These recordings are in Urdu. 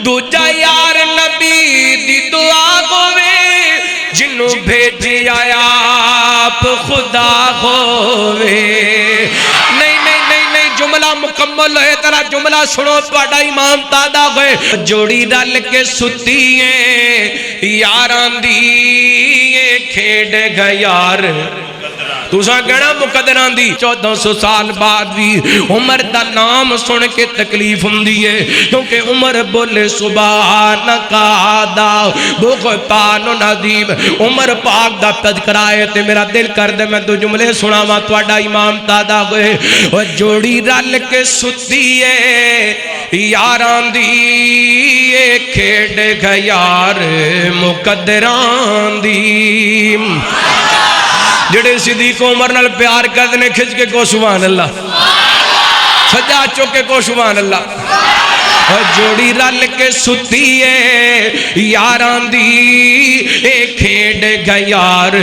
دوجا یار نبی دی دعا ہوئے جنوں بھیجی آیا آپ خدا ہوئے جملہ مکمل ہے ترا جملہ سنو پاڑا ایمان تادا ہوئے جوڑی ڈال کے ستی ہیں یاران دی کھیڑ گا یار تُساں کہنا مقدران دی 1400 سال بعد بھی عمر دا نام سن کے تکلیف ہم دیئے کیونکہ عمر بولے سبحانک آدھا بغتان و ندیم عمر پاک دا تذکرائے تے میرا دل کر دے میں دو جملے سنا ماں توڑا امام تادا ہوئے وہ جوڑی رل کے ستیے یاران دی کھیڑ گا یار مقدران دی جڑے صدیق عمر نال پیار کردنے کھچ کے کو سبحان اللہ سجا چوکے کو سبحان اللہ جوڑی رل کے ستی ہے یاران دی کھیڑ گا یار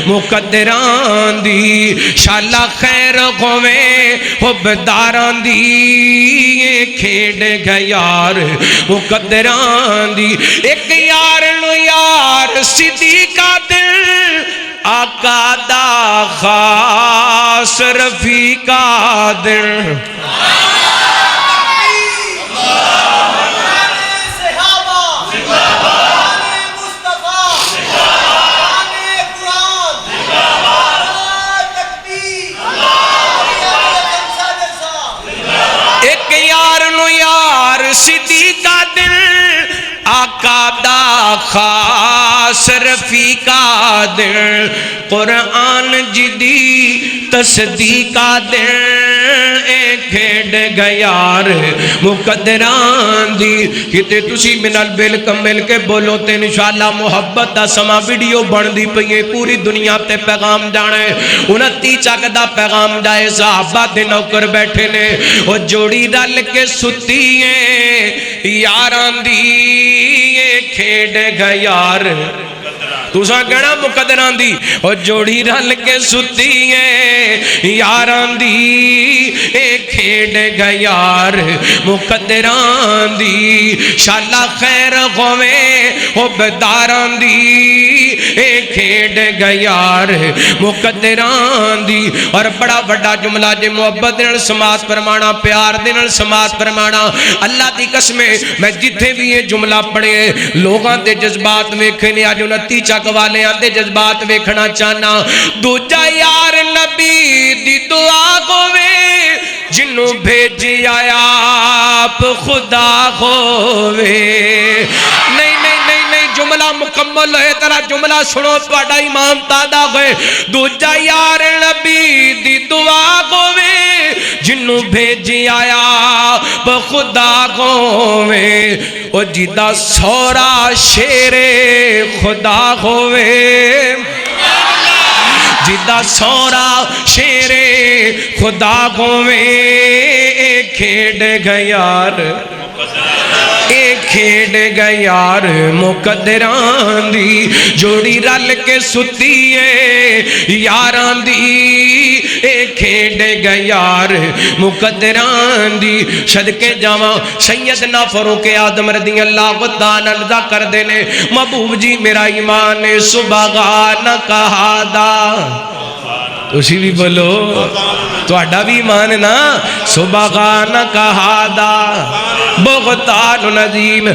مقدران دی شالا خیر ہوئے حبداران دی کھیڑ گا یار مقدران دی ایک یار نو یار صدیقہ دل آقا دا خاص رفیقہ دل ایک یار نو یار صدیقہ دل آقا دا خاص رفیقہ دل قرآن جدی تصدیقہ دل کھیڑ گا یار مقدران دی کتے تسی منال بلکم مل کے بولو تے انشاءاللہ محبت دا سما ویڈیو بن دی پئیے پوری دنیا تے پیغام جانے 29 چاک دا پیغام جائے صحابہ دے نوکر بیٹھے نے وہ جوڑی ڈال کے ستی ہیں یاران دی کھیڑ گا یار تُساں کہنا مقدران دی اور جوڑی رل کے ستی ہیں یاران دی کھیڑ گا یار مقدران دی شالا خیر ہوئے حبداران دی کھیڑ گا یار مقدران دی اور بڑا بڑا جملہ جے محبت دنال سماعت فرمانا پیار دنال سماعت فرمانا اللہ دی قسمیں میں جتھے بھی یہ جملہ پڑھے لوگاں دے جذبات ویکھنے آج 29 چاک والے آندے جذبات ویکھنا چاہنا دوجا یار نبی دی دعا ہوئے جنوں بھیجی آیا آپ خدا ہوئے نہیں جملہ مکمل ہے ترا جملہ سنو پاڑا ایمان تادا ہوئے دوجا یار نبی دی دعا ہوئے جنوں بھیجی آیا بخدا ہوئے او جیدہ سورا شیر خدا ہوئے جیدہ سورا شیر خدا ہوئے کھیڑ گا یار کھیڑ گا یار مقدران دی جوڑی رل کے ستی ہے یاران دی کھیڑ گا یار مقدران دی صدقے جاواں سیدنا فاروق اعظم رضی اللہ تعالی عنہ کر دینے محبوب جی میرا ایمان سبحانک ہادا تسی بھی بولو تہاڈا بھی ایمان نا سبحانک ہادا بغتان و ندیم